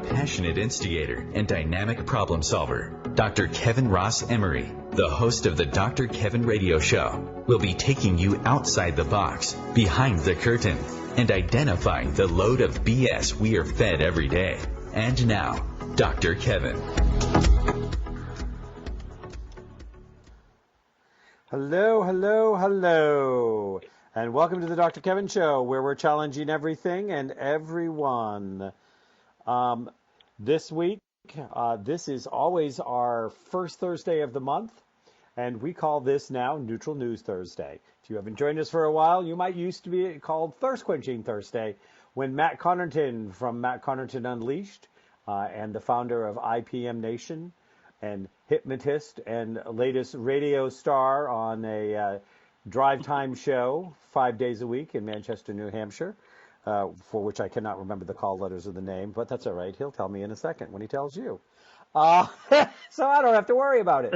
passionate instigator and dynamic problem solver, Dr. Kevin Ross Emery, the host of the Dr. Kevin Radio Show, will be taking you outside the box, behind the curtain, and identifying the load of BS we are fed every day. And now, Dr. Kevin. Hello, hello, hello, and welcome to the Dr. Kevin Show, where we're challenging everything and everyone. This week, this is always our first Thursday of the month, and we call this now Neutral News Thursday. If you haven't joined us for a while, you might used to be called Thirst Quenching Thursday, when Matt Connarton from Matt Connarton Unleashed and the founder of IPM Nation and hypnotist and latest radio star on a drive time show 5 days a week in Manchester, New Hampshire, for which I cannot remember the call letters of the name, but that's all right. He'll tell me in a second when he tells you. So I don't have to worry about it.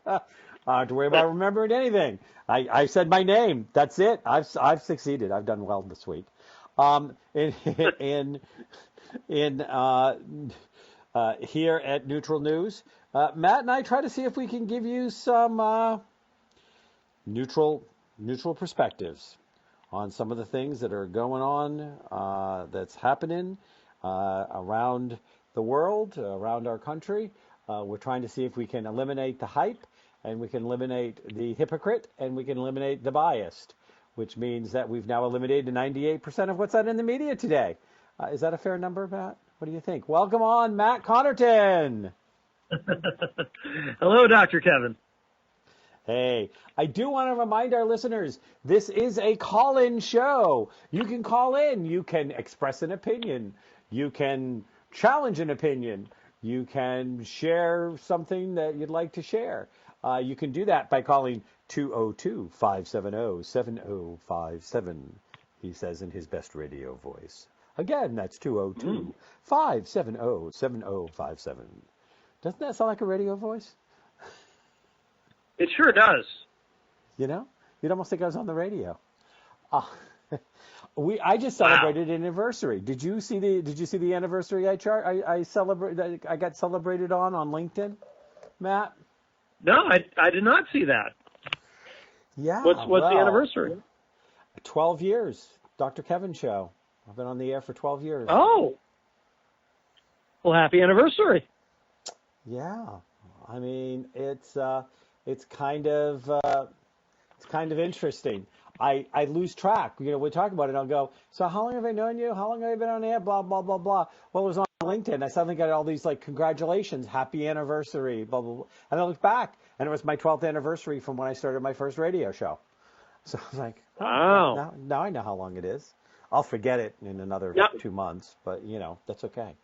I don't have to worry about remembering anything. I said my name. That's it. I've succeeded. I've done well this week. Here at Neutral News, Matt and I try to see if we can give you some neutral perspectives on some of the things that are going on, that's happening around the world, around our country. We're trying to see if we can eliminate the hype, and we can eliminate the hypocrite, and we can eliminate the biased, which means that we've now eliminated 98% of what's out in the media today. Is that a fair number, Matt? What do you think? Welcome on, Matt Connarton. Hello, Dr. Kevin. Hey, I do want to remind our listeners, this is a call-in show. You can call in. You can express an opinion. You can challenge an opinion. You can share something that you'd like to share. You can do that by calling 202-570-7057, he says in his best radio voice. Again, that's 202-570-7057. Doesn't that sound like a radio voice? It sure does. You know, you'd almost think I was on the radio. I just celebrated an anniversary. Did you see the anniversary I got celebrated on LinkedIn, Matt? No, I did not see that. Yeah. What's the anniversary? 12 years. Dr. Kevin Show. I've been on the air for 12 years. Oh. Well, happy anniversary. Yeah. I mean, it's kind of interesting. I lose track. You know, we talk about it, and I'll go, so how long have I known you? How long have I been on air? Blah, blah, blah, blah. Well, it was on LinkedIn. I suddenly got all these, like, congratulations, happy anniversary, blah, blah, blah. And I looked back, and it was my 12th anniversary from when I started my first radio show. So I was like, wow. Now I know how long it is. I'll forget it in another 2 months, but, you know, that's okay.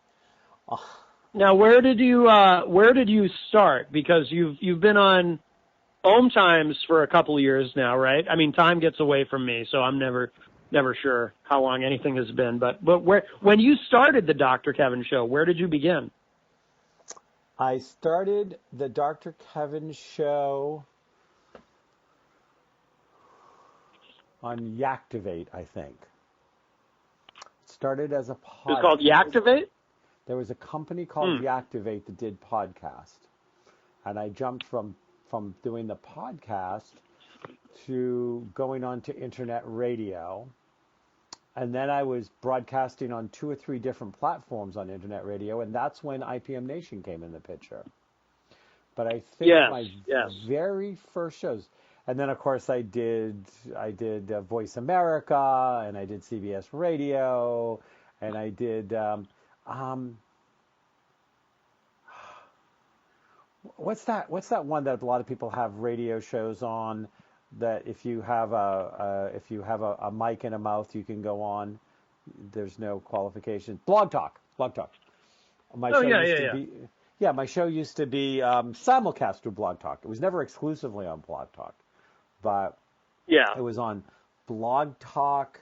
Now, where did you start? Because you've been on OMTimes for a couple of years now, right? I mean, time gets away from me, so I'm never sure how long anything has been. But when you started the Dr. Kevin Show, where did you begin? I started the Dr. Kevin Show on Yaktivate, I think. It started as a podcast. It was called Yaktivate? There was a company called Yaktivate that did podcast. And I jumped from doing the podcast to going on to internet radio. And then I was broadcasting on 2 or 3 different platforms on internet radio, and that's when IPM Nation came in the picture. But I think my very first shows, and then of course I did Voice America, and I did CBS Radio, and I did what's that one that a lot of people have radio shows on, that if you have a mic and a mouth you can go on, there's no qualifications. Blog Talk. My show used to be simulcast through Blog Talk. It was never exclusively on Blog Talk, but it was on Blog Talk,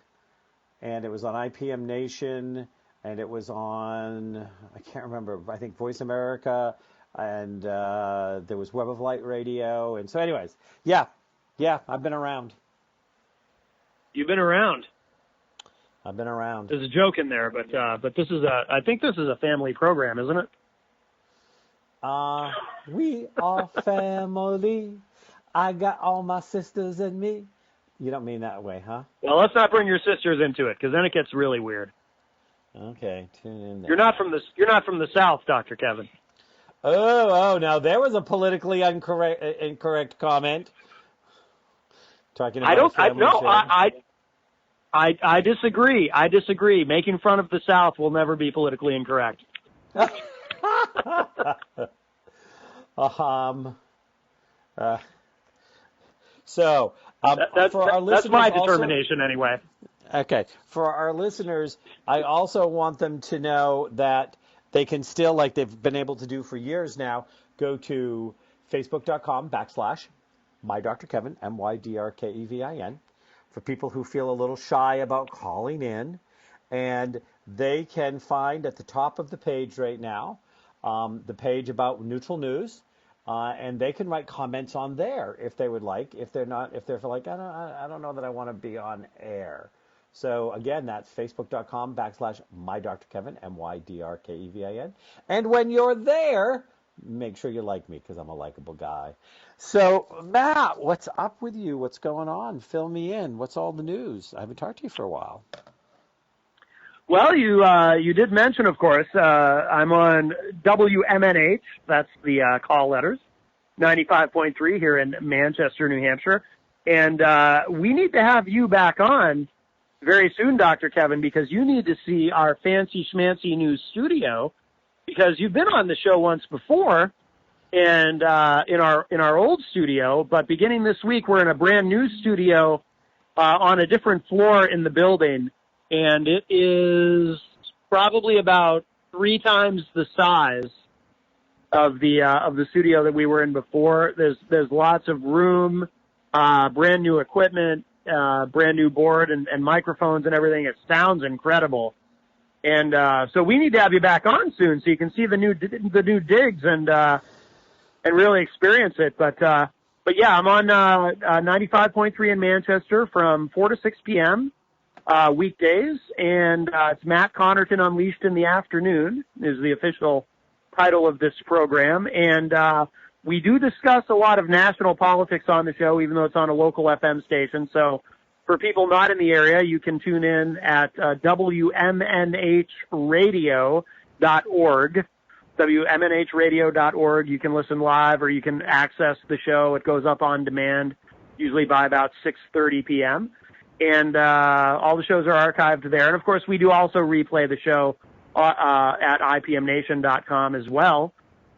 and it was on IPM Nation, and it was on, I can't remember, I think Voice America, and there was Web of Light Radio. And so anyways, I've been around. You've been around. I've been around. There's a joke in there, but I think this is a family program, isn't it? We are family. I got all my sisters and me. You don't mean that way, huh? Well, let's not bring your sisters into it, because then it gets really weird. Okay, tune in there. You're not from the South, Dr. Kevin. Oh, now there was a politically incorrect comment. Talking about I disagree. I disagree. Making fun of the South will never be politically incorrect. For our listeners, that's my determination anyway. Okay. For our listeners, I also want them to know that they can still, like they've been able to do for years now, go to facebook.com/mydrkevin, MYDRKEVIN, for people who feel a little shy about calling in. And they can find at the top of the page right now, the page about neutral news. And they can write comments on there if they would like. If they're like, I don't know that I want to be on air. So again, that's facebook.com/mydrkevin, MYDRKEVIN. And when you're there, make sure you like me because I'm a likable guy. So Matt, what's up with you? What's going on? Fill me in. What's all the news? I haven't talked to you for a while. Well, you did mention, of course, I'm on WMNH. That's the call letters, 95.3 here in Manchester, New Hampshire. And we need to have you back on very soon, Dr. Kevin, because you need to see our fancy schmancy new studio, because you've been on the show once before, and in our old studio. But beginning this week, we're in a brand new studio on a different floor in the building. And it is probably about 3 times the size of the studio that we were in before. There's lots of room, brand new equipment, brand new board and microphones and everything. It sounds incredible. And so we need to have you back on soon so you can see the new digs and really experience it. But yeah, I'm on 95.3 in Manchester from 4 to 6 p.m. Weekdays, and it's Matt Connerton Unleashed in the Afternoon is the official title of this program. And we do discuss a lot of national politics on the show, even though it's on a local FM station. So for people not in the area, you can tune in at WMNHradio.org, WMNHradio.org. You can listen live or you can access the show. It goes up on demand, usually by about 6:30 p.m., and all the shows are archived there. And, of course, we do also replay the show at IPMNation.com as well.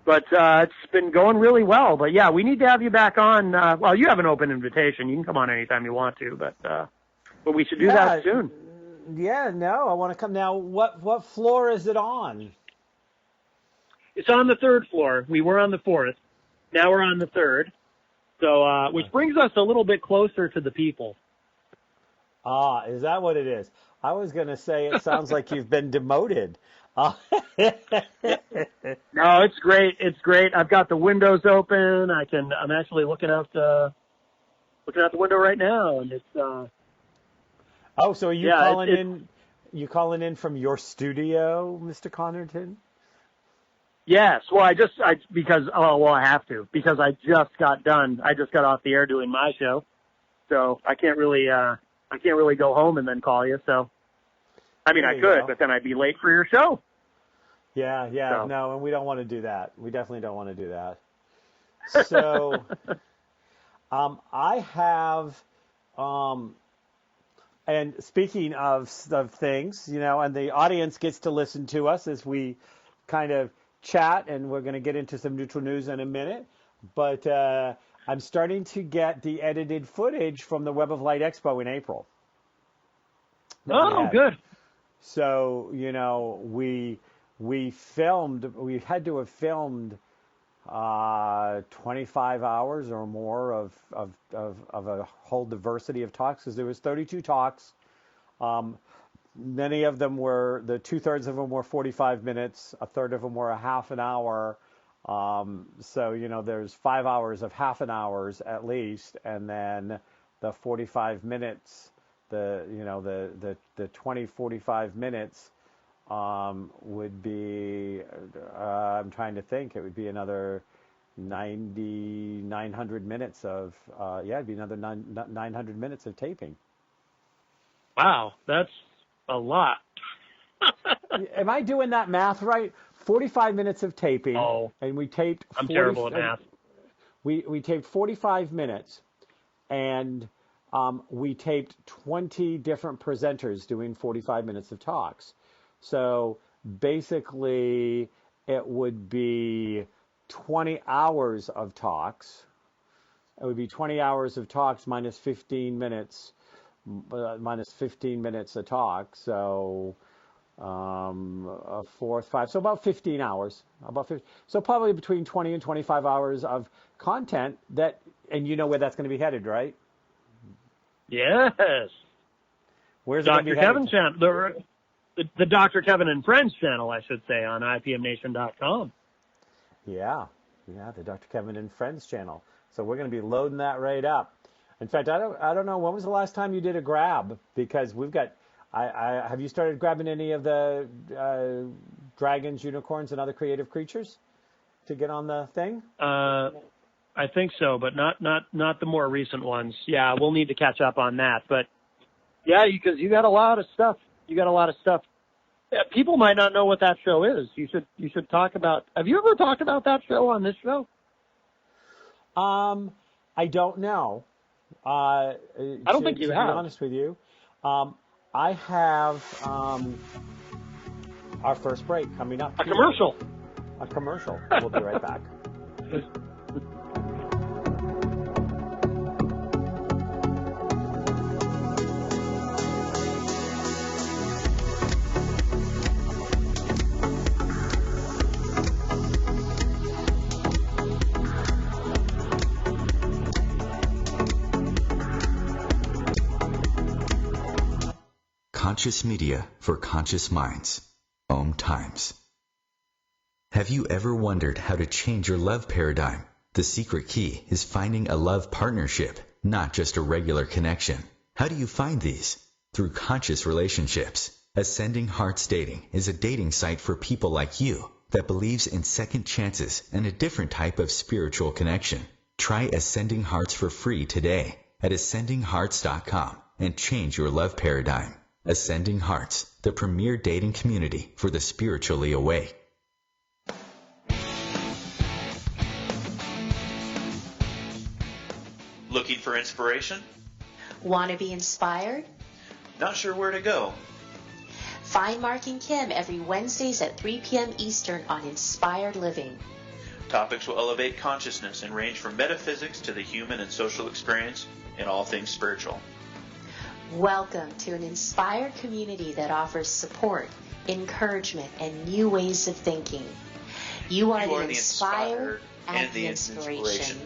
But it's been going really well. But, yeah, we need to have you back on. Well, you have an open invitation. You can come on anytime you want to. But we should do that soon. Yeah, no, I want to come. Now, what floor is it on? It's on the 3rd floor. We were on the 4th. Now we're on the 3rd. So, which brings us a little bit closer to the people. Ah, is that what it is? I was going to say it sounds like you've been demoted. No, it's great. It's great. I've got the windows open. I'm actually looking out the window right now, and it's. Oh, so are you calling in? You calling in from your studio, Mr. Connerton? Yes. Well, I have to because I just got done. I just got off the air doing my show, so I can't really go home and then call you. So, I mean, I could, but then I'd be late for your show. Yeah, so. No, and we don't want to do that. We definitely don't want to do that. So, I have, and speaking of things, and the audience gets to listen to us as we kind of chat, and we're going to get into some neutral news in a minute. But I'm starting to get the edited footage from the Web of Light Expo in April. Oh, good. So, we had to have filmed 25 hours or more of a whole diversity of talks, because there was 32 talks. Many of them were, 2/3 of them were 45 minutes, 1/3 of them were a half an hour. So, there's 5 hours of half an hours at least, and then the 45 minutes the 20, 45 minutes would be, I'm trying to think, it would be another 900 minutes of, it'd be another 900 minutes of taping. Wow, that's a lot. Am I doing that math right? 45 minutes of taping, Oh, and we taped. I'm terrible at math. We taped 45 minutes, and we taped 20 different presenters doing 45 minutes of talks. So basically, it would be 20 hours of talks. It would be 20 hours of talks minus 15 minutes, a talk. So a fourth, five, so about 15 hours. So probably between 20 and 25 hours of content that, and you know where that's going to be headed, right? Yes. Where's it going to be Kevin headed? channel, the Dr. Kevin and Friends channel, I should say, on IPMNation.com. Yeah, the Dr. Kevin and Friends channel. So we're going to be loading that right up. In fact, I don't know, when was the last time you did a grab? Because we've got, have you started grabbing any of the dragons, unicorns, and other creative creatures to get on the thing? I think so, but not the more recent ones. Yeah, we'll need to catch up on that. But yeah, because you got a lot of stuff. Yeah, people might not know what that show is. You should talk about. Have you ever talked about that show on this show? I don't know. I don't think you have. To be honest with you, I have our first break coming up. A commercial. We'll be right back. Conscious media for conscious minds. OMTimes. Have you ever wondered how to change your love paradigm? The secret key is finding a love partnership, not just a regular connection. How do you find these? Through conscious relationships. Ascending Hearts Dating is a dating site for people like you that believes in second chances and a different type of spiritual connection. Try Ascending Hearts for free today at ascendinghearts.com and change your love paradigm. Ascending Hearts, the premier dating community for the spiritually awake. Looking for inspiration? Want to be inspired? Not sure where to go? Find Mark and Kim every Wednesdays at 3 p.m. Eastern on Inspired Living. Topics will elevate consciousness and range from metaphysics to the human and social experience and all things spiritual. Welcome to an inspired community that offers support, encouragement, and new ways of thinking. You are the inspired and the inspiration.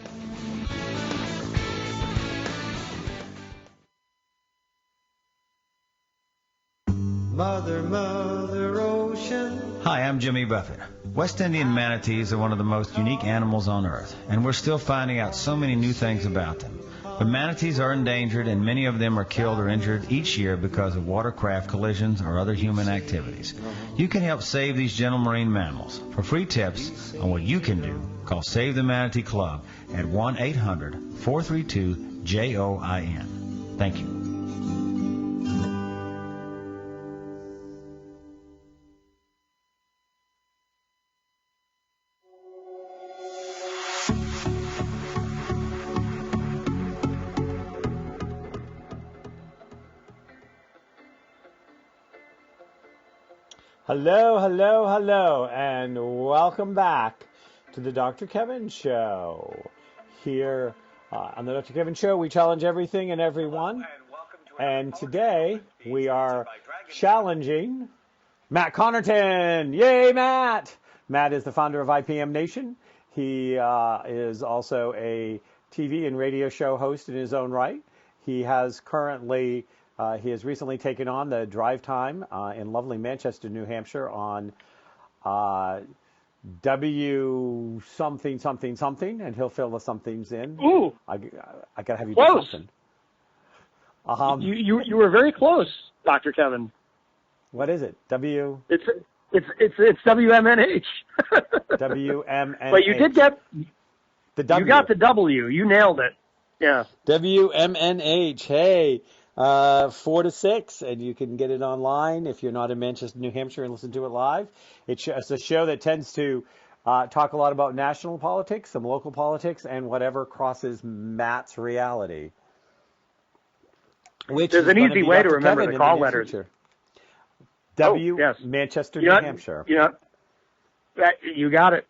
Mother, Mother Ocean. Hi, I'm Jimmy Buffett. West Indian manatees are one of the most unique animals on Earth, and we're still finding out so many new things about them. But manatees are endangered, and many of them are killed or injured each year because of watercraft collisions or other human activities. You can help save these gentle marine mammals. For free tips on what you can do, call Save the Manatee Club at 1-800-432-JOIN. Thank you. Hello, and welcome back to the Dr. Kevin Show. Here on the Dr. Kevin Show, we challenge everything and everyone. And today we are challenging Matt Connerton. Yay, Matt! Matt is the founder of IPM Nation. He is also a TV and radio show host in his own right. He has recently taken on the drive time in lovely Manchester, New Hampshire on W something, and he'll fill the somethings in. Ooh. I got to have you do Close. something. You were very close, Dr. Kevin. What is it? It's WMNH. WMNH. But you did get the W. You got the W. You nailed it. Yeah. WMNH. Hey, 4 to 6, and you can get it online if you're not in Manchester, New Hampshire, and listen to it live. It's a show that tends to talk a lot about national politics, some local politics, and whatever crosses Matt's reality. Which There's an easy way to remember Kevin the call letters. Future. Yes. Manchester, New Hampshire. You got it.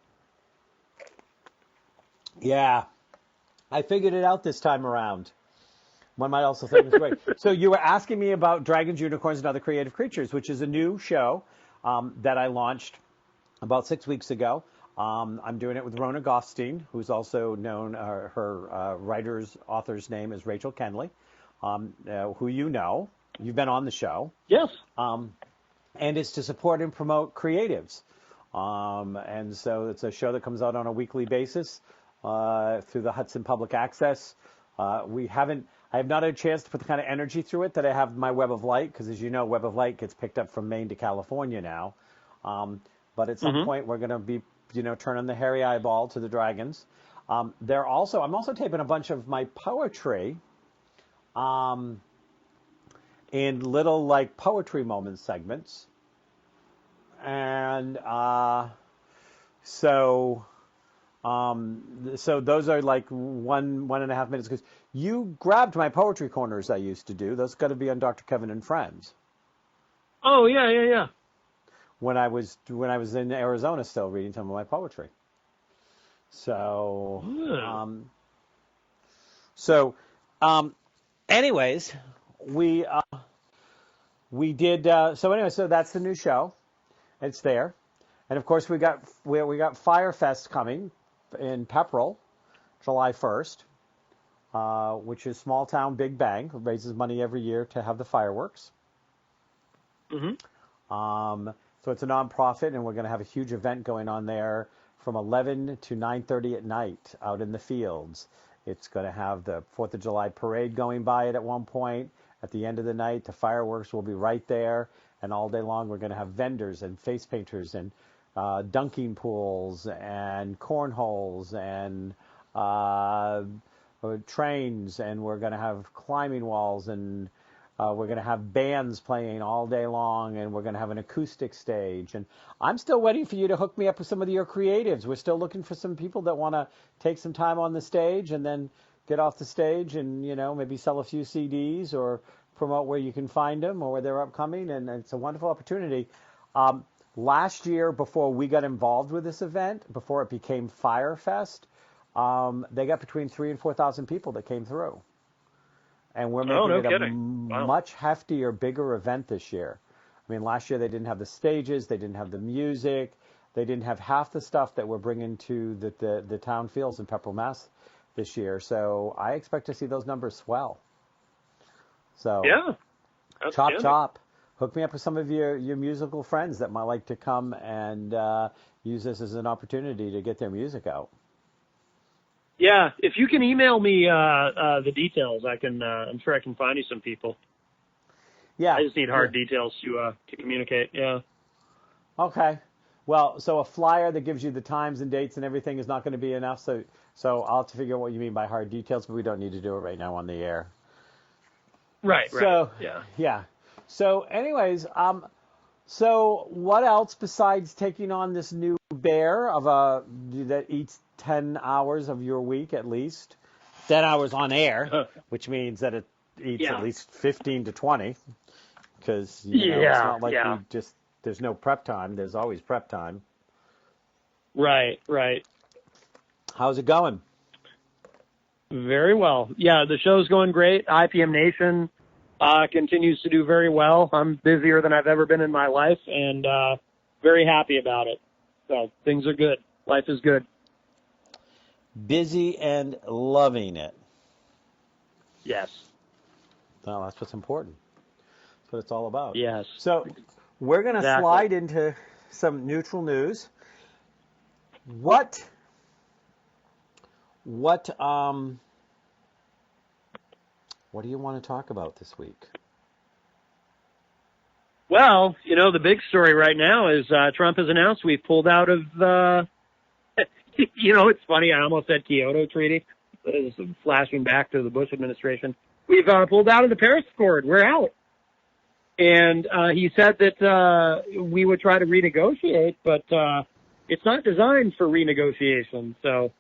Yeah. I figured it out this time around. One might also think it's great. So you were asking me about Dragons, Unicorns, and Other Creative Creatures, which is a new show that I launched about 6 weeks ago. I'm doing it with Rona Goffstein, who's also known, her author's name is Rachel Kenley, who you know. You've been on the show. Yes. And it's to support and promote creatives. And so it's a show that comes out on a weekly basis through the Hudson Public Access. I have not had a chance to put the kind of energy through it that I have my Web of Light, because as you know, Web of Light gets picked up from Maine to California now. But at some point, we're going to be, turning the hairy eyeball to the Dragons. I'm also taping a bunch of my poetry in little poetry moment segments. And so those are like 1.5 minutes, because you grabbed my poetry corners I used to do. Those got to be on Dr. Kevin and Friends. Oh yeah. When I was in Arizona, still reading some of my poetry. So, anyways, we did. So that's the new show. It's there, and of course we got Firefest coming in Pepperell, July 1st, which is small town big bang. It raises money every year to have the fireworks. So it's a nonprofit, and we're going to have a huge event going on there from 11 to 9:30 at night out in the fields. It's going to have the 4th of July parade going by it at one point. At the end of the night, the fireworks will be right there, and all day long we're going to have vendors and face painters and dunking pools and cornholes and trains, and we're going to have climbing walls, and we're going to have bands playing all day long, and we're going to have an acoustic stage. And I'm still waiting for you to hook me up with some of your creatives. We're still looking for some people that want to take some time on the stage and then get off the stage and, maybe sell a few CDs or promote where you can find them or where they're upcoming. And it's a wonderful opportunity. Last year, before we got involved with this event, before it became Firefest, they got between 3,000 and 4,000 people that came through. And we're making it a much heftier, bigger event this year. I mean, last year they didn't have the stages, they didn't have the music, they didn't have half the stuff that we're bringing to the town fields in Pepperell, Mass. this year. So I expect to see those numbers swell. So yeah, chop. Hook me up with some of your musical friends that might like to come and use this as an opportunity to get their music out. Yeah, if you can email me the details, I can. I'm sure I can find you some people. Yeah, I just need hard details to communicate. Yeah. Okay. Well, so a flyer that gives you the times and dates and everything is not going to be enough. So I'll have to figure out what you mean by hard details, but we don't need to do it right now on the air. Right. So yeah. So anyways, so what else besides taking on this new bear that eats 10 hours of your week at least, 10 hours on air, which means that it eats at least 15 to 20, because it's not like we just, there's no prep time. There's always prep time. Right. How's it going? Very well. Yeah, the show's going great. IPM Nation continues to do very well. I'm busier than I've ever been in my life, and very happy about it. So things are good. Life is good. Busy and loving it. Yes. Well, that's what's important. That's what it's all about. Yes. So we're going to slide into some neutral news. What What do you want to talk about this week? Well, the big story right now is Trump has announced we've pulled out of it's funny, I almost said Kyoto Treaty. It's flashing back to the Bush administration. We've pulled out of the Paris Accord. We're out. And he said that we would try to renegotiate, but it's not designed for renegotiation. So,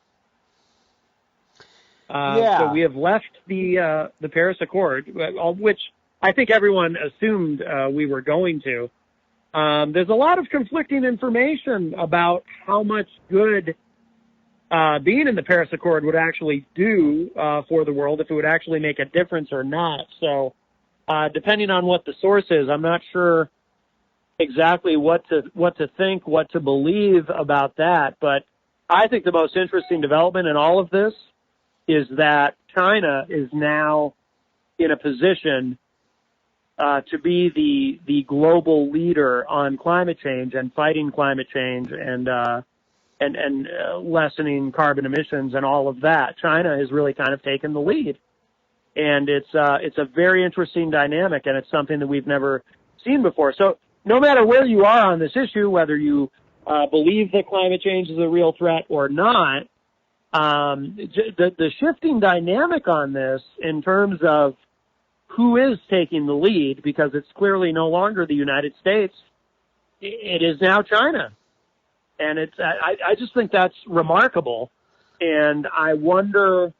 so we have left the Paris Accord, which I think everyone assumed we were going to. There's a lot of conflicting information about how much good being in the Paris Accord would actually do for the world, if it would actually make a difference or not. So depending on what the source is, I'm not sure exactly what to think, what to believe about that. But I think the most interesting development in all of this is that China is now in a position to be the global leader on climate change and fighting climate change and lessening carbon emissions and all of that. China has really kind of taken the lead. And it's a very interesting dynamic, and it's something that we've never seen before. So no matter where you are on this issue, whether you believe that climate change is a real threat or not, the shifting dynamic on this in terms of who is taking the lead, because it's clearly no longer the United States, it is now China. And I just think that's remarkable. And I wonder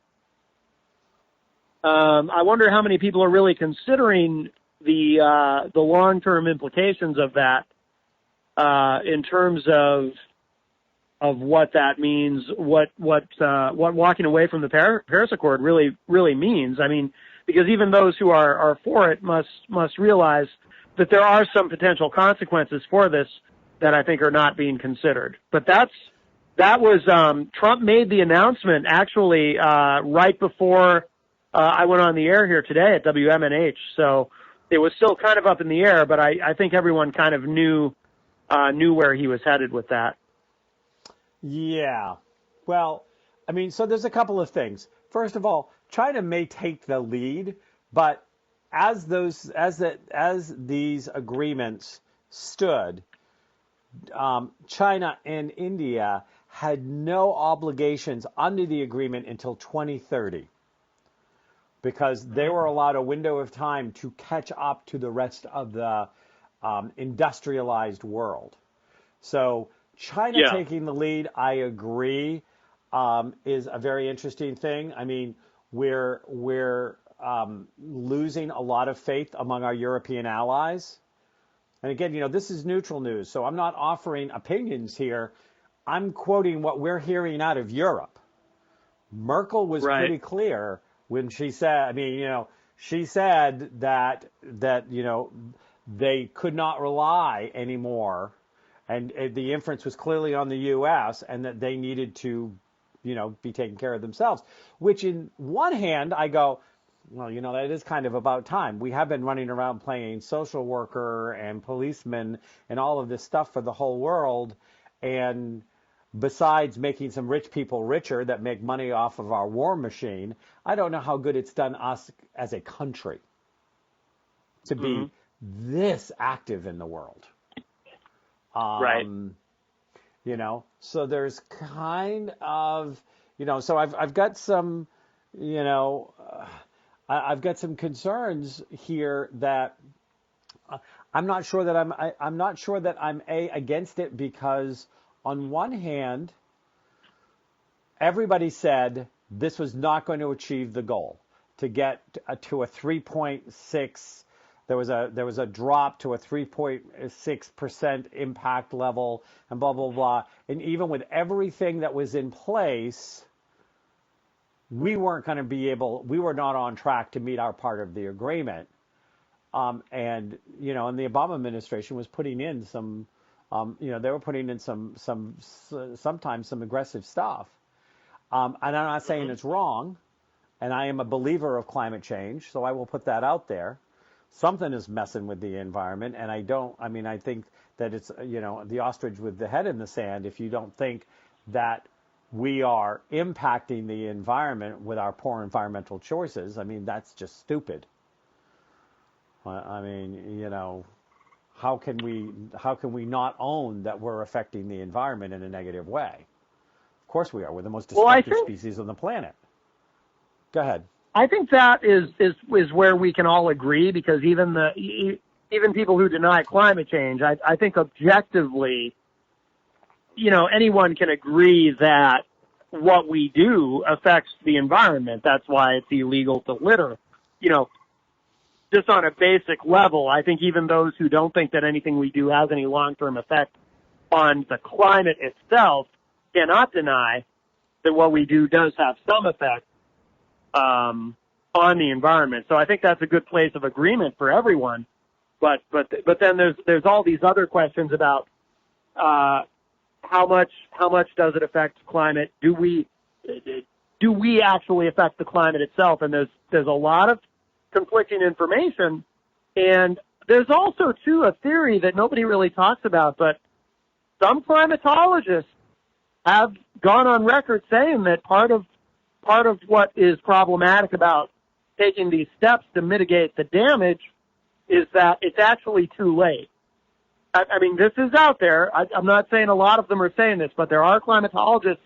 how many people are really considering the long-term implications of that in terms of what that means, what walking away from the Paris Accord really means. I mean, because even those who are for it must realize that there are some potential consequences for this that I think are not being considered. But that was Trump made the announcement actually right before I went on the air here today at WMNH. So it was still kind of up in the air, but I think everyone kind of knew where he was headed with that. Yeah. Well, I mean, so there's a couple of things. First of all, China may take the lead, but as these agreements stood, China and India had no obligations under the agreement until 2030, because they were allowed a window of time to catch up to the rest of the industrialized world. So China taking the lead, I agree, is a very interesting thing. I mean, we're losing a lot of faith among our European allies. And again, this is neutral news, so I'm not offering opinions here. I'm quoting what we're hearing out of Europe. Merkel was pretty clear when she said, she said that they could not rely anymore, and the inference was clearly on the U.S., and that they needed to, be taking care of themselves. Which, in one hand, I go, well, that is kind of about time. We have been running around playing social worker and policeman and all of this stuff for the whole world. And besides making some rich people richer that make money off of our war machine, I don't know how good it's done us as a country to be this active in the world. So there's kind of, so I've got some, I've got some concerns here that I'm not sure that I'm against it, because on one hand, everybody said this was not going to achieve the goal to get to a 3.6. There was a drop to a 3.6% impact level, and blah blah blah. And even with everything that was in place, we weren't going to be able. We were not on track to meet our part of the agreement. And the Obama administration was putting in some, they were putting in sometimes some aggressive stuff. And I'm not saying it's wrong, and I am a believer of climate change, so I will put that out there. Something is messing with the environment, and I think that it's, the ostrich with the head in the sand if you don't think that we are impacting the environment with our poor environmental choices, I mean, that's just stupid. I mean, you know, how can we not own that we're affecting the environment in a negative way? Of course we are. We're the most destructive species on the planet. Go ahead. I think that is where we can all agree, because even people who deny climate change, I think objectively, you know, anyone can agree that what we do affects the environment. That's why it's illegal to litter. You know, just on a basic level, I think even those who don't think that anything we do has any long-term effect on the climate itself cannot deny that what we do does have some effect on the environment. So I think that's a good place of agreement for everyone. But then there's all these other questions about how much does it affect climate? Do we actually affect the climate itself? And there's a lot of conflicting information. And there's also too a theory that nobody really talks about, but some climatologists have gone on record saying that part of what is problematic about taking these steps to mitigate the damage is that it's actually too late. I mean, this is out there. I'm not saying a lot of them are saying this, but there are climatologists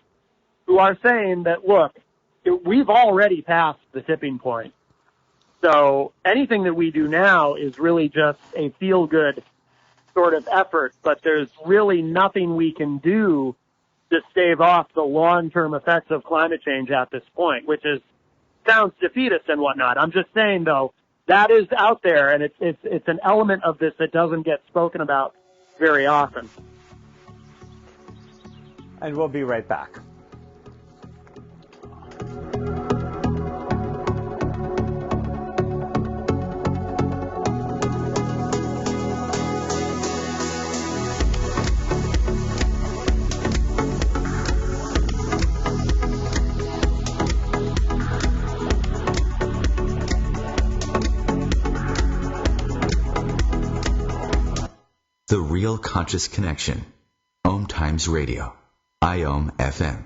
who are saying that, look, we've already passed the tipping point. So anything that we do now is really just a feel-good sort of effort, but there's really nothing we can do to stave off the long-term effects of climate change at this point, which sounds defeatist and whatnot. I'm just saying, though, that is out there, and it's an element of this that doesn't get spoken about very often. And we'll be right back. The Real Conscious Connection. OMTimes Radio. IOM FM.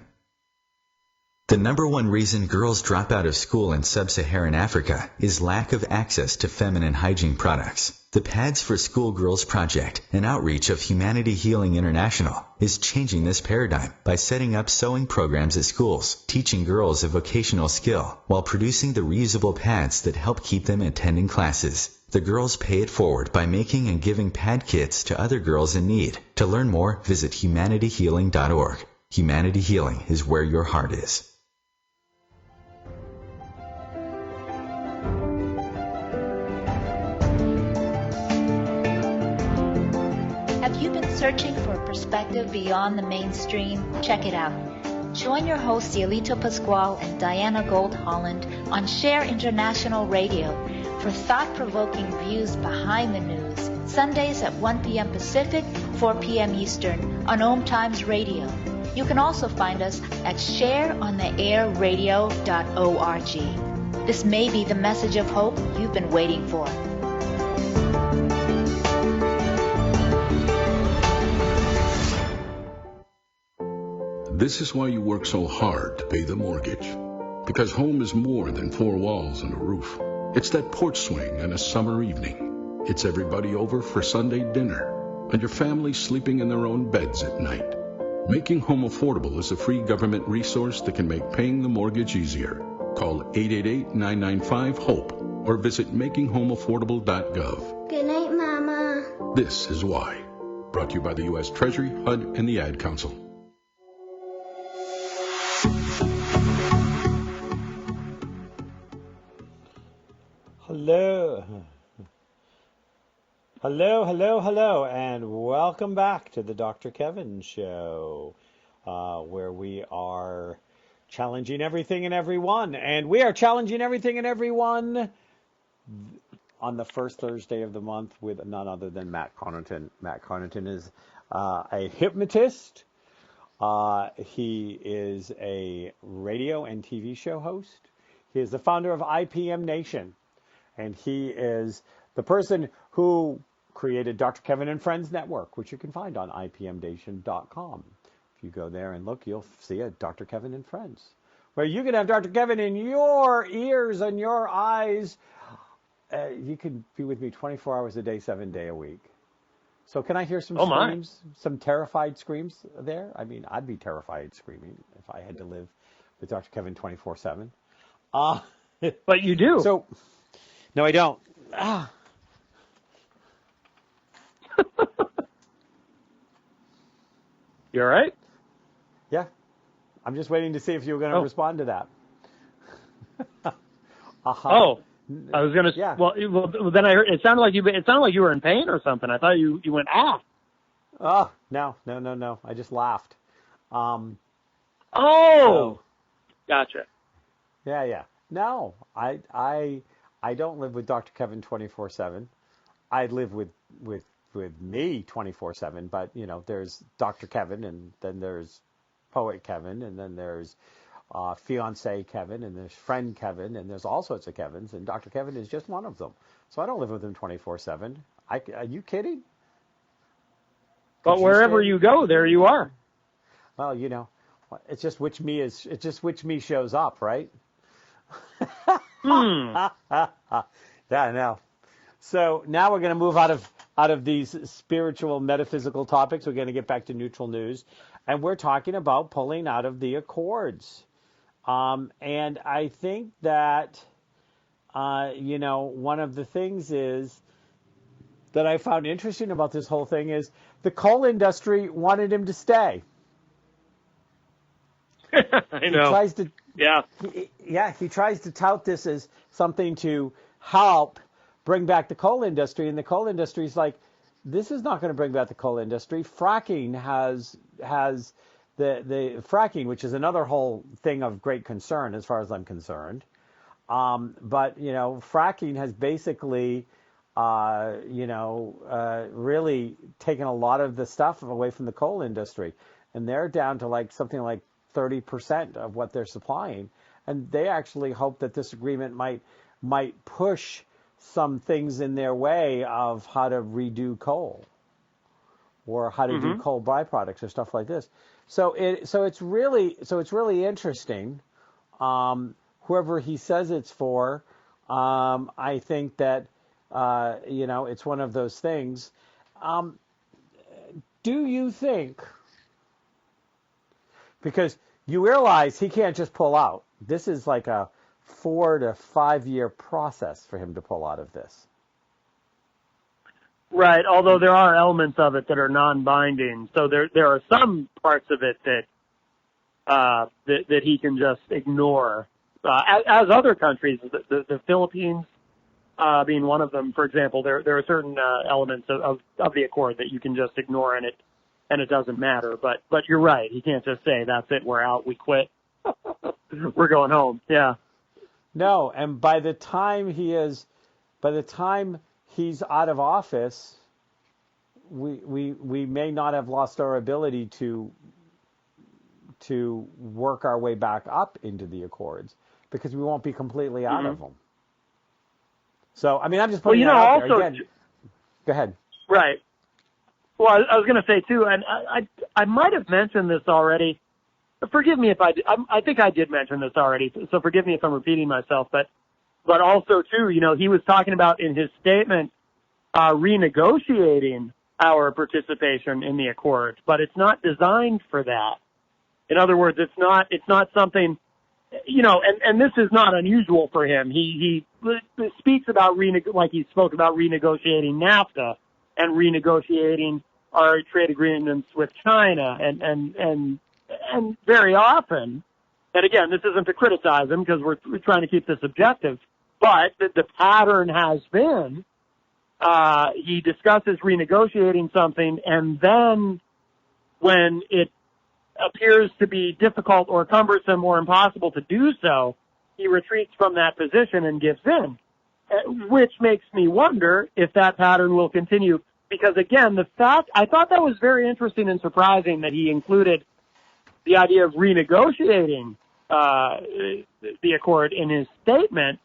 The number one reason girls drop out of school in sub-Saharan Africa is lack of access to feminine hygiene products. The Pads for Schoolgirls Project, an outreach of Humanity Healing International, is changing this paradigm by setting up sewing programs at schools, teaching girls a vocational skill, while producing the reusable pads that help keep them attending classes. The girls pay it forward by making and giving pad kits to other girls in need. To learn more, visit humanityhealing.org. Humanity Healing is where your heart is. Have you been searching for a perspective beyond the mainstream? Check it out. Join your hosts Cielito Pascual and Diana Gold Holland on Share International Radio for thought-provoking views behind the news, Sundays at 1 p.m. Pacific, 4 p.m. Eastern on OMTimes Radio. You can also find us at shareontheairradio.org. This may be the message of hope you've been waiting for. This is why you work so hard to pay the mortgage. Because home is more than four walls and a roof. It's that porch swing on a summer evening. It's everybody over for Sunday dinner. And your family sleeping in their own beds at night. Making Home Affordable is a free government resource that can make paying the mortgage easier. Call 888-995-HOPE or visit makinghomeaffordable.gov. Good night, Mama. This is why. Brought to you by the U.S. Treasury, HUD, and the Ad Council. Hello. Hello, and welcome back to the Dr. Kevin Show, where we are challenging everything and everyone. And we are challenging everything and everyone on the first Thursday of the month with none other than Matt Connaughton. Matt Connaughton is a hypnotist. He is a radio and TV show host. He is the founder of IPM Nation. And he is the person who created Dr. Kevin and Friends Network, which you can find on ipmnation.com. If you go there and look, you'll see a Dr. Kevin and Friends, where you can have Dr. Kevin in your ears and your eyes. You can be with me 24 hours a day, 7 days a week. So can I hear some screams, some terrified screams there? I mean, I'd be terrified screaming if I had to live with Dr. Kevin 24/7. But you do. So, no, I don't. You all right? Yeah. I'm just waiting to see if you were going to respond to that. Oh, I was going to. Yeah. Well, then I heard it sounded like you were in pain or something. I thought you went Oh, no. I just laughed. Gotcha. Yeah. No, I don't live with Dr. Kevin 24/7. I live with me 24/7, but there's Dr. Kevin, and then there's Poet Kevin, and then there's fiance Kevin, and there's friend Kevin, and there's all sorts of Kevins, and Dr. Kevin is just one of them. So I don't live with him 24/7. Are you kidding? But wherever you go, there you are. Well, it's just which me shows up, right? Yeah, no. So now we're going to move out of these spiritual, metaphysical topics. We're going to get back to neutral news, and we're talking about pulling out of the Accords. And I think that one of the things is that I found interesting about this whole thing is the coal industry wanted him to stay. I know. He tries to tout this as something to help bring back the coal industry, and the coal industry is like, this is not going to bring back the coal industry. Fracking has the fracking, which is another whole thing of great concern as far as I'm concerned. But fracking has basically really taken a lot of the stuff away from the coal industry, and they're down to something like 30% of what they're supplying. And they actually hope that this agreement might push some things in their way of how to redo coal or how to do coal byproducts or stuff like this. So it's really interesting. Whoever he says it's for, I think that it's one of those things. Do you think? Because you realize he can't just pull out. This is like a 4 to 5 year process for him to pull out of this. Right, although there are elements of it that are non-binding. So there are some parts of it that he can just ignore. As other countries, the Philippines being one of them, for example, there are certain elements of the accord that you can just ignore, and it doesn't matter. But you're right. He can't just say, that's it, we're out, we quit. We're going home. Yeah. No, and by the time he's out of office, we may not have lost our ability to work our way back up into the Accords because we won't be completely out of them. So, I mean, I'm just putting that out there. Again, go ahead. Right. Well, I was going to say, too, and I might have mentioned this already. Forgive me if I think I did mention this already, so forgive me if I'm repeating myself. But also, too, he was talking about in his statement renegotiating our participation in the Accord, but it's not designed for that. In other words, it's not something, and this is not unusual for him. He speaks about like he spoke about renegotiating NAFTA and renegotiating our trade agreements with China and very often, and again, this isn't to criticize him because we're trying to keep this objective, but the pattern has been he discusses renegotiating something, and then when it appears to be difficult or cumbersome or impossible to do so, he retreats from that position and gives in, which makes me wonder if that pattern will continue. Because again, I thought that was very interesting and surprising that he included the idea of renegotiating the Accord in his statement.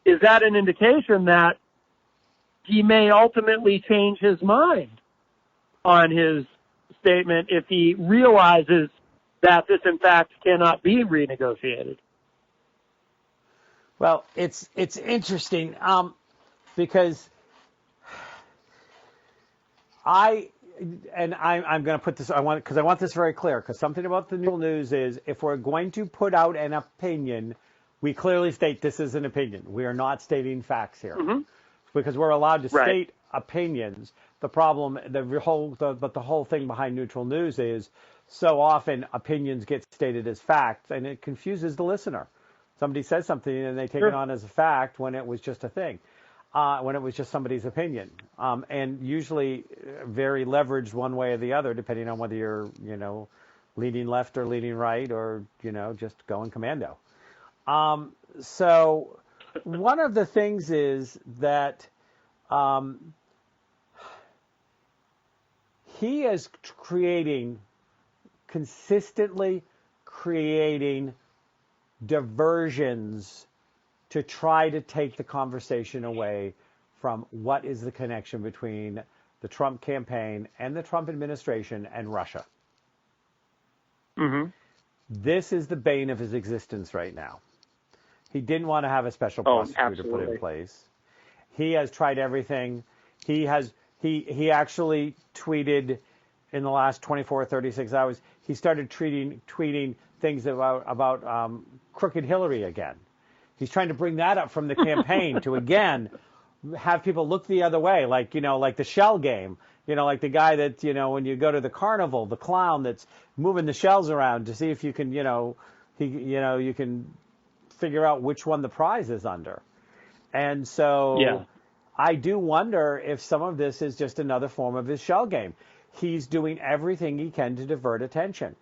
Is that an indication that he may ultimately change his mind on his statement if he realizes that this, in fact, cannot be renegotiated? Well, it's interesting because I'm going to put this. I want this very clear, because something about the news is, if we're going to put out an opinion, we clearly state this is an opinion. We are not stating facts here, because we're allowed to state opinions. The problem, the whole thing behind neutral news is, so often opinions get stated as facts, and it confuses the listener. Somebody says something and they take it on as a fact when it was just a thing, when it was just somebody's opinion, and usually very leveraged one way or the other, depending on whether you're, leaning left or leaning right, or, just going commando. So one of the things is that he is consistently creating diversions to try to take the conversation away from what is the connection between the Trump campaign and the Trump administration and Russia. This is the bane of his existence right now. He didn't want to have a special prosecutor put in place. He has tried everything. He actually tweeted in the last 24 or 36 hours, he started tweeting things about crooked Hillary again. He's trying to bring that up from the campaign to, again, have people look the other way, like the shell game, like the guy that, when you go to the carnival, the clown that's moving the shells around to see if you can, you can figure out which one the prize is under. And so I do wonder if some of this is just another form of his shell game. He's doing everything he can to divert attention.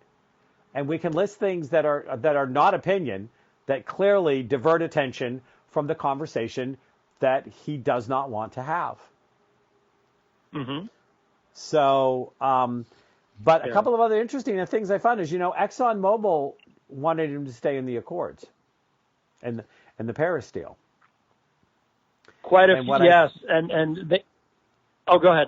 And we can list things that are not opinion, that clearly divert attention from the conversation that he does not want to have. So, but a couple of other interesting things I found is, ExxonMobil wanted him to stay in the Accords and the Paris deal. Quite a few, yes. And they, oh, go ahead.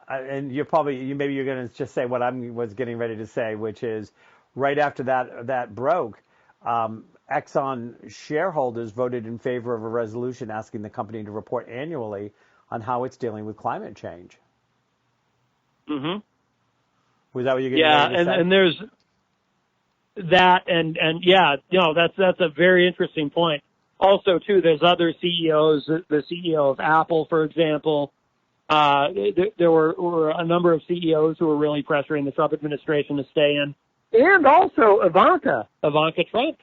And you're going to just say what I was getting ready to say, which is right after that broke, Exxon shareholders voted in favor of a resolution asking the company to report annually on how it's dealing with climate change. Was that what you're getting ready to say? And there's that, and that's a very interesting point. Also, too, there's other CEOs, the CEO of Apple, for example. There were a number of CEOs who were really pressuring the Trump administration to stay in. And also Ivanka Trump,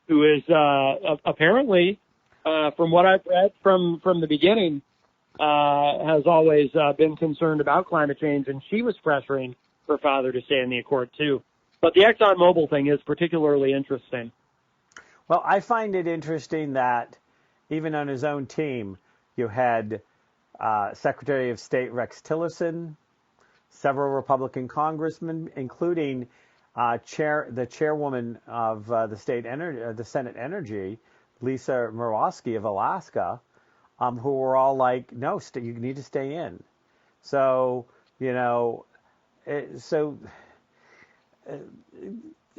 who is apparently, from what I've read from the beginning, has always been concerned about climate change, and she was pressuring her father to stay in the Accord, too. But the ExxonMobil thing is particularly interesting. Well, I find it interesting that even on his own team, you had Secretary of State Rex Tillerson, several Republican congressmen, including the chairwoman of the Senate Energy, Lisa Murkowski of Alaska, who were all like, "No, you need to stay in." So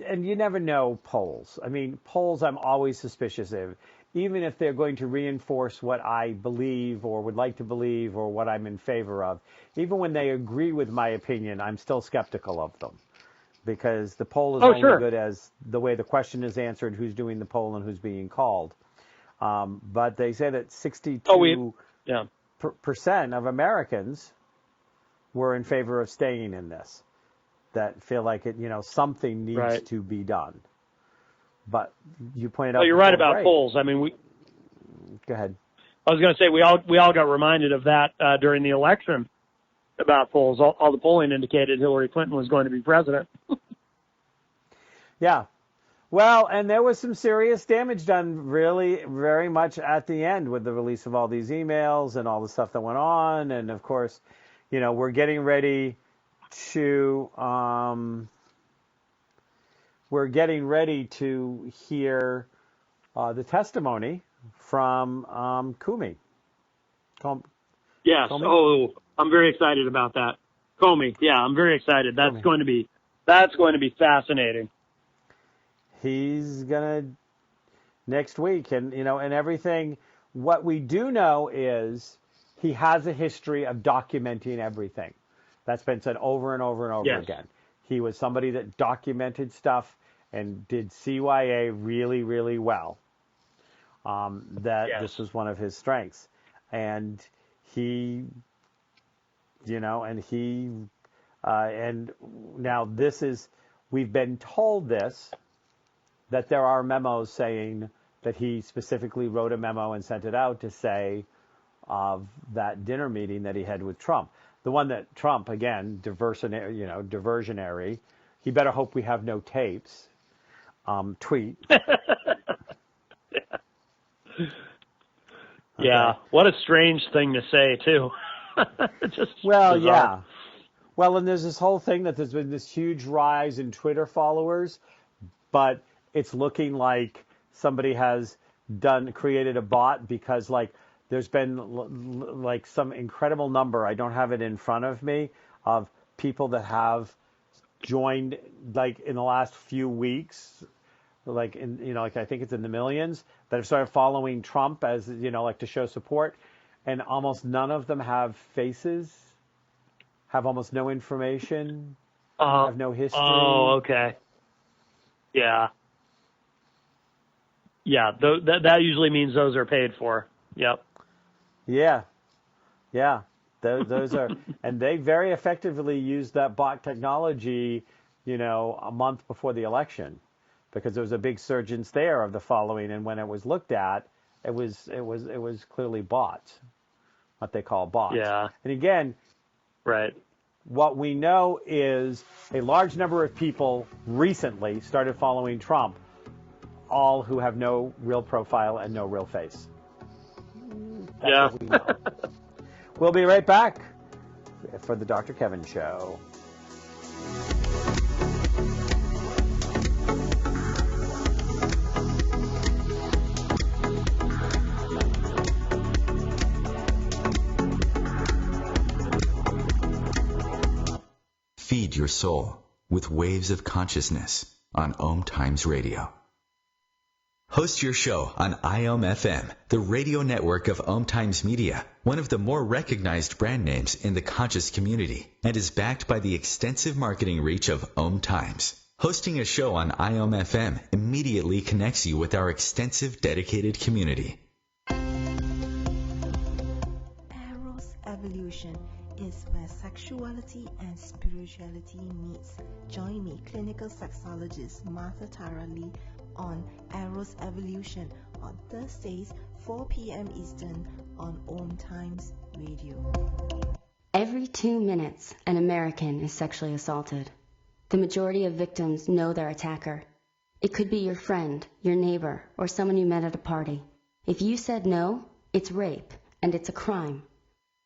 and you never know polls. I mean, polls I'm always suspicious of, even if they're going to reinforce what I believe or would like to believe or what I'm in favor of. Even when they agree with my opinion, I'm still skeptical of them, because the poll is only good as the way the question is answered, who's doing the poll and who's being called. But they say that 62% of Americans were in favor of staying in this, that feel like something needs to be done. But you pointed out. Well, you're right about polls. I mean, Go ahead. I was going to say we all got reminded of that during the election about polls. All the polling indicated Hillary Clinton was going to be president. Yeah. Well, and there was some serious damage done really very much at the end with the release of all these emails and all the stuff that went on. And of course, we're getting ready to hear the testimony from Comey. Yes. Oh, I'm very excited about that. Comey. Yeah, I'm very excited. That's Comey. going to be fascinating. He's gonna next week, and and everything. What we do know is he has a history of documenting everything. That's been said over and over and over Yes. again. He was somebody that documented stuff and did CYA really, really well. That Yes. This was one of his strengths, and he, and now we've been told that there are memos saying that he specifically wrote a memo and sent it out to say of that dinner meeting that he had with Trump. The one that Trump, again, diversionary. He better hope we have no tapes. Tweet. Yeah. Okay. What a strange thing to say, too. Just Well, bizarre. yeah. Well, and there's this whole thing that there's been this huge rise in Twitter followers, but it's looking like somebody has created a bot because there's been like some incredible number, I don't have it in front of me, of people that have joined in the last few weeks, I think it's in the millions, that have started following Trump as to show support, and almost none of them have faces, have almost no information, have no history. Oh, okay. Yeah. Yeah, that usually means those are paid for. Yep. Yeah. Those are, and they very effectively used that bot technology, a month before the election, because there was a big surge there of the following, and when it was looked at, it was clearly bots, what they call bots. Yeah. And again, right. What we know is a large number of people recently started following Trump, all who have no real profile and no real face. That's what we know. We'll be right back for the Dr. Kevin Show. Feed your soul with waves of consciousness on OMTimes Radio. Host your show on IOM FM, the radio network of OMTimes Media, one of the more recognized brand names in the conscious community, and is backed by the extensive marketing reach of OMTimes. Hosting a show on IOM FM immediately connects you with our extensive dedicated community. Eros Evolution is where sexuality and spirituality meets. Join me, clinical sexologist Martha Tara Lee, on Eros Evolution on Thursdays, 4 p.m. Eastern on OMTimes Radio. Every 2 minutes, an American is sexually assaulted. The majority of victims know their attacker. It could be your friend, your neighbor, or someone you met at a party. If you said no, it's rape, and it's a crime.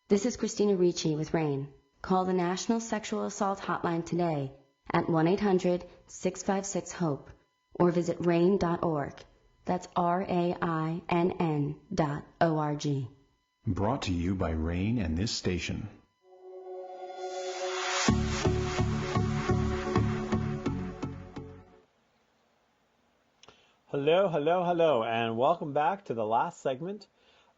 This is Christina Ricci with RAIN. Call the National Sexual Assault Hotline today at 1-800-656-HOPE or visit RAIN.org. That's RAINN.org. Brought to you by RAIN and this station. Hello, and welcome back to the last segment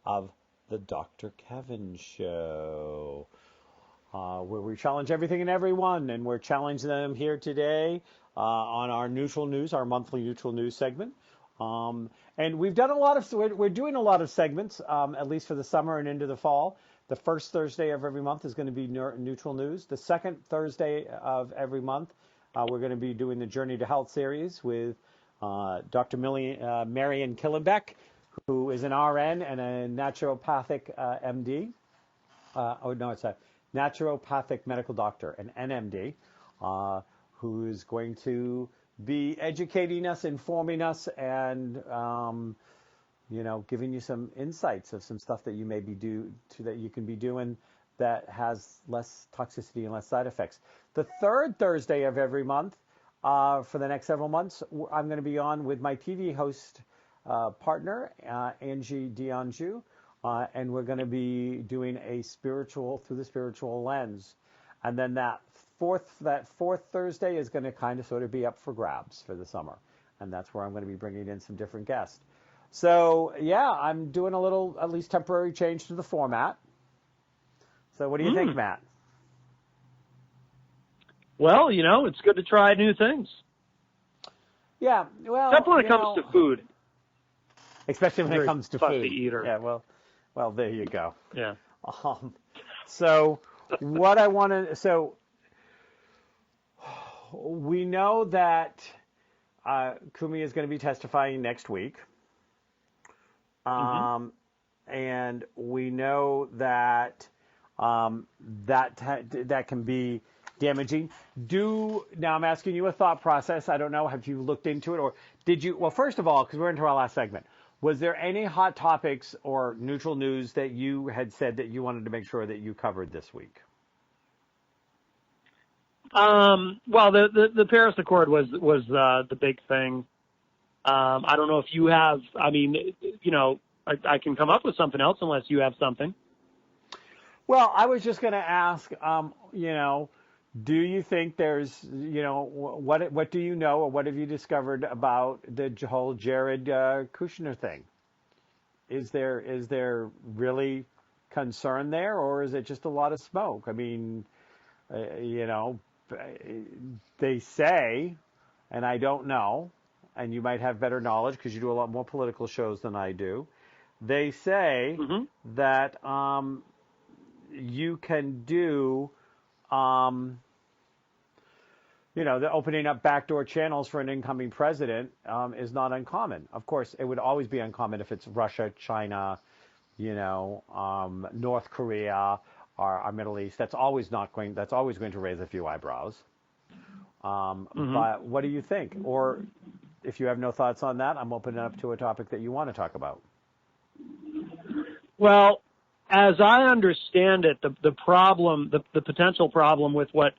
of the Dr. Kevin Show, where we challenge everything and everyone, and we're challenging them here today on our neutral news, our monthly neutral news segment. And we've done we're doing a lot of segments, at least for the summer and into the fall. The first Thursday of every month is going to be neutral news. The second Thursday of every month, we're going to be doing the Journey to Health series with Dr. Marian Killenbeck, who is an RN and a naturopathic MD. It's a naturopathic medical doctor, an NMD, who is going to be educating us, informing us, and giving you some insights of some stuff that you may be that you can be doing that has less toxicity and less side effects. The third Thursday of every month, for the next several months, I'm going to be on with my TV host partner, Angie Dionju, and we're going to be doing through the spiritual lens. And then that fourth Thursday is going to kind of sort of be up for grabs for the summer. And that's where I'm going to be bringing in some different guests. So, yeah, I'm doing a little, at least temporary change to the format. So what do you think, Matt? Well, it's good to try new things. Yeah, well, except when it comes to food. Especially when it comes to food. Eater. Yeah, well, there you go. Yeah. So what I want to, so we know that Kumi is going to be testifying next week. And we know that that can be damaging. Now I'm asking you a thought process. I don't know. Have you looked into it, or did you? Well, first of all, because we're into our last segment, was there any hot topics or neutral news that you had said that you wanted to make sure that you covered this week? Well, the Paris Accord was the big thing. I don't know if you have. I mean, I can come up with something else unless you have something. Well, I was just going to ask, do you think there's, what do you know, or what have you discovered about the whole Jared Kushner thing? Is there really concern there, or is it just a lot of smoke? I mean, they say, and I don't know, and you might have better knowledge because you do a lot more political shows than I do. They say that you can do, the opening up backdoor channels for an incoming president is not uncommon. Of course, it would always be uncommon if it's Russia, China, North Korea, or Middle East. That's always going to raise a few eyebrows. But what do you think? Or if you have no thoughts on that, I'm opening up to a topic that you want to talk about. Well, as I understand it, the problem, the potential problem with what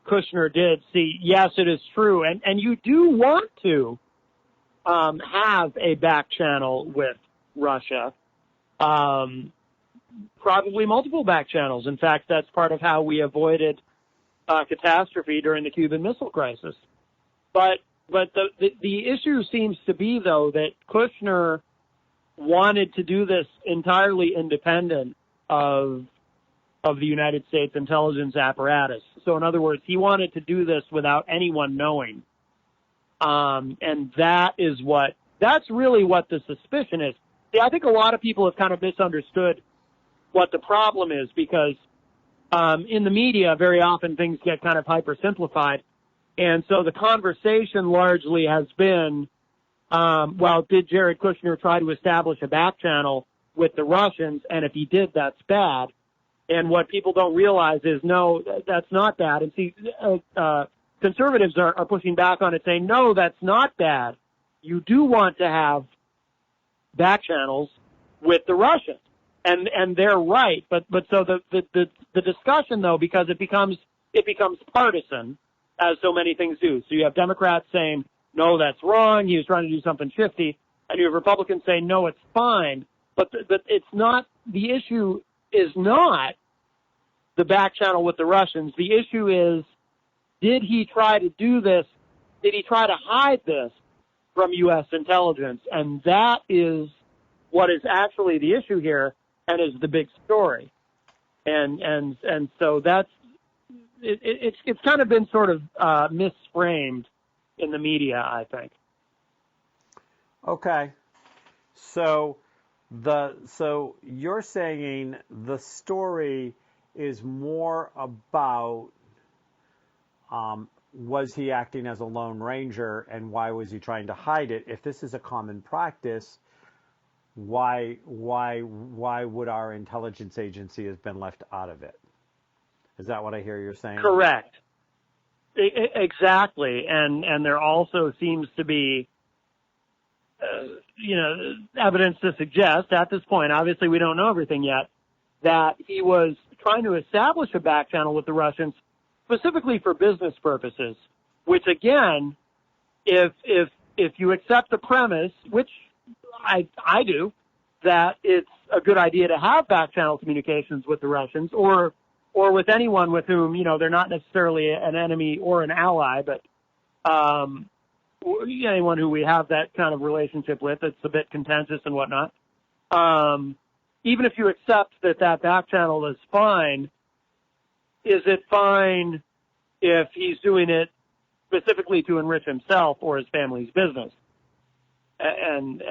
Kushner did, yes, it is true. And you do want to have a back channel with Russia, probably multiple back channels. In fact, that's part of how we avoided catastrophe during the Cuban Missile Crisis. But the issue seems to be, though, that Kushner wanted to do this entirely independent of the United States intelligence apparatus. So in other words, he wanted to do this without anyone knowing. And that's really what the suspicion is. See, I think a lot of people have kind of misunderstood what the problem is, because in the media, very often things get kind of hypersimplified. And so the conversation largely has been, did Jared Kushner try to establish a back channel with the Russians? And if he did, that's bad. And what people don't realize is, no, that's not bad. And see, conservatives are pushing back on it, saying, no, that's not bad. You do want to have back channels with the Russians. And they're right. But so the discussion, though, because it becomes partisan, as so many things do. So you have Democrats saying, no, that's wrong, he was trying to do something shifty. And you have Republicans saying, no, it's fine. But it's not, the issue is not the back channel with the Russians. The issue is, did he try to do this? Did he try to hide this from U.S. intelligence? And that is what is actually the issue here, and is the big story. And so that's, it's kind of been sort of misframed in the media, I think. Okay. So you're saying the story is more about was he acting as a lone ranger, and why was he trying to hide it? If this is a common practice, why would our intelligence agency have been left out of it? Is that what I hear you're saying? Correct. Exactly. And there also seems to be evidence to suggest at this point, obviously we don't know everything yet, that he was trying to establish a back channel with the Russians specifically for business purposes, which again, if you accept the premise, which I do, that it's a good idea to have back channel communications with the Russians, or or with anyone with whom, they're not necessarily an enemy or an ally, but anyone who we have that kind of relationship with, it's a bit contentious and whatnot. Even if you accept that back channel is fine, is it fine if he's doing it specifically to enrich himself or his family's business? And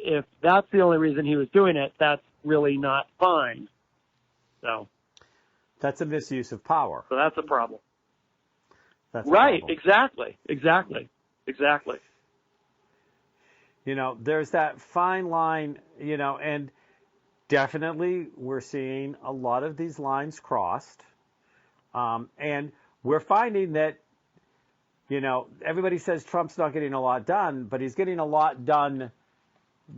if that's the only reason he was doing it, that's really not fine. So that's a misuse of power. So that's a problem. That's right. A problem. Exactly. There's that fine line, and definitely we're seeing a lot of these lines crossed. And we're finding that, everybody says Trump's not getting a lot done, but he's getting a lot done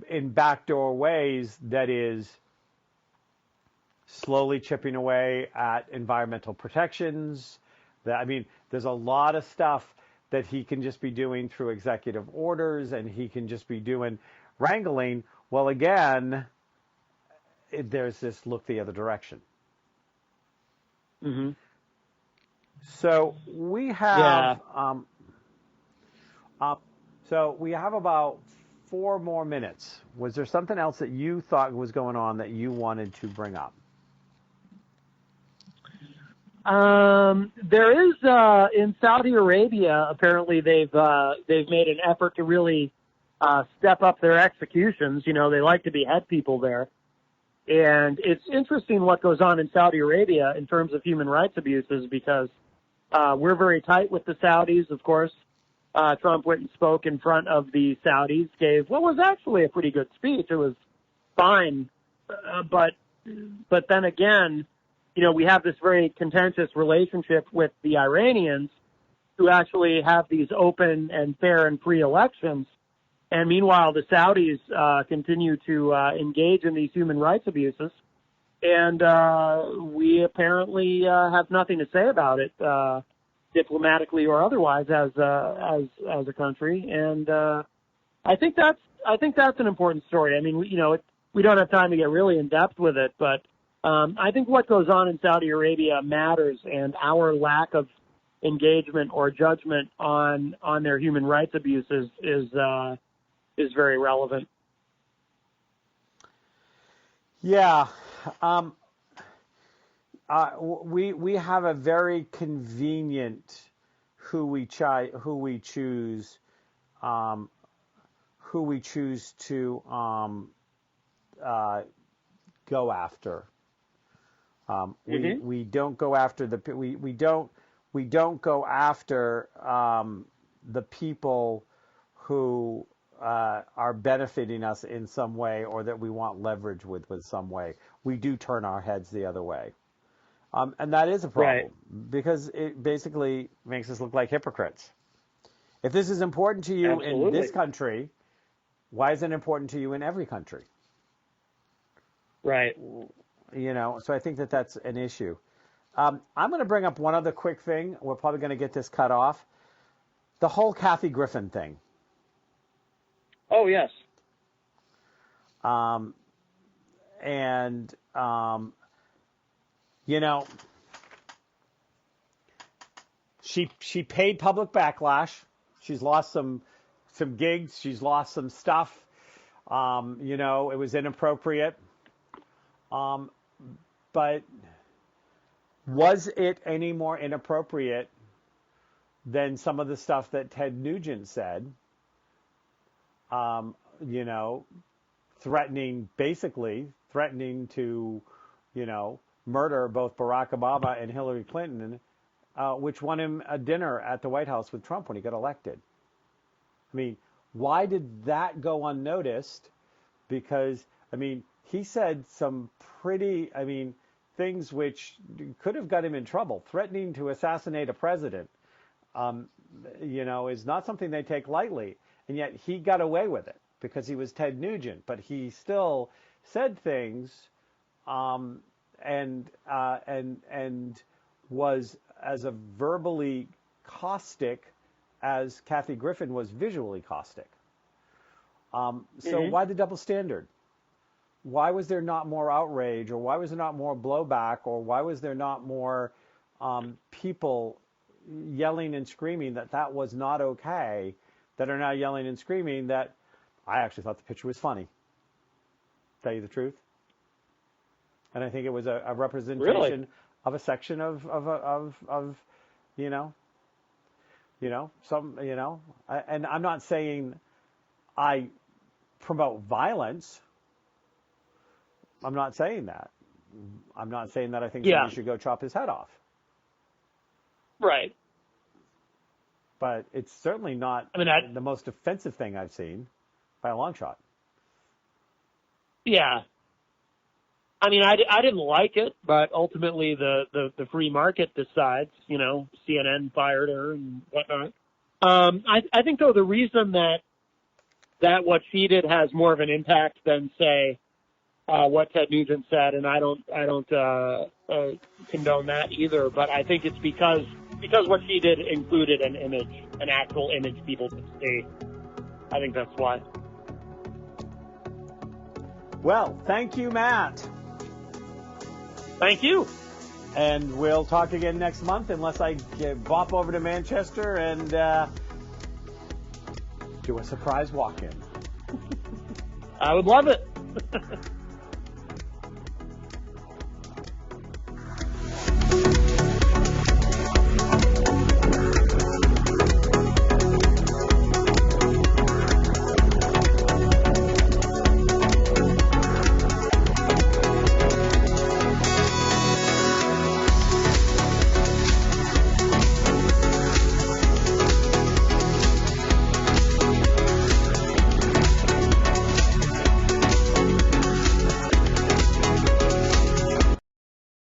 in backdoor ways that is slowly chipping away at environmental protections. There's a lot of stuff that he can just be doing through executive orders, and he can just be doing wrangling. Well, again, there's this look the other direction. Mm-hmm. So we have, so we have about 4 more minutes. Was there something else that you thought was going on that you wanted to bring up? There is in Saudi Arabia. Apparently, they've made an effort to really step up their executions. They like to behead people there, and it's interesting what goes on in Saudi Arabia in terms of human rights abuses because we're very tight with the Saudis. Of course, Trump went and spoke in front of the Saudis, gave what was actually a pretty good speech. It was fine, but then again, we have this very contentious relationship with the Iranians who actually have these open and fair and free elections. And meanwhile, the Saudis continue to engage in these human rights abuses. And we apparently have nothing to say about it, diplomatically or otherwise, as a country. And I think that's an important story. We don't have time to get really in depth with it, but I think what goes on in Saudi Arabia matters, and our lack of engagement or judgment on their human rights abuses is very relevant. Yeah, we have a very convenient who we choose to go after. We don't go after we don't go after the people who are benefiting us in some way or that we want leverage with some way. We do turn our heads the other way. And that is a problem because it basically makes us look like hypocrites. If this is important to you in this country, why is it important to you in every country? Right. So I think that's an issue. I'm going to bring up one other quick thing. We're probably going to get this cut off. The whole Kathy Griffin thing. Oh, yes. She paid public backlash. She's lost some gigs. She's lost some stuff. It was inappropriate. But was it any more inappropriate than some of the stuff that Ted Nugent said? Threatening to, murder both Barack Obama and Hillary Clinton, which won him a dinner at the White House with Trump when he got elected. Why did that go unnoticed? Because, he said some pretty, things which could have got him in trouble. Threatening to assassinate a president, is not something they take lightly. And yet he got away with it because he was Ted Nugent. But he still said things and was as a verbally caustic as Kathy Griffin was visually caustic. So why the double standard? why was there not more outrage, or why was there not more blowback, or why was there not more people yelling and screaming that was not okay, that are now yelling and screaming that I actually thought the picture was funny. Tell you the truth. And I think it was a representation of a section of and I'm not saying I promote violence. I'm not saying that. I'm not saying that I think somebody should go chop his head off. Right. But it's certainly not the most offensive thing I've seen by a long shot. Yeah. I mean, I didn't like it, but ultimately the free market decides, CNN fired her and whatnot. I think, though, the reason that what she did has more of an impact than, say, what Ted Nugent said, and I don't condone that either, but I think it's because what she did included an actual image people could see. I think that's why. Well, thank you, Matt. Thank you. And we'll talk again next month, unless I bop over to Manchester and do a surprise walk-in. I would love it.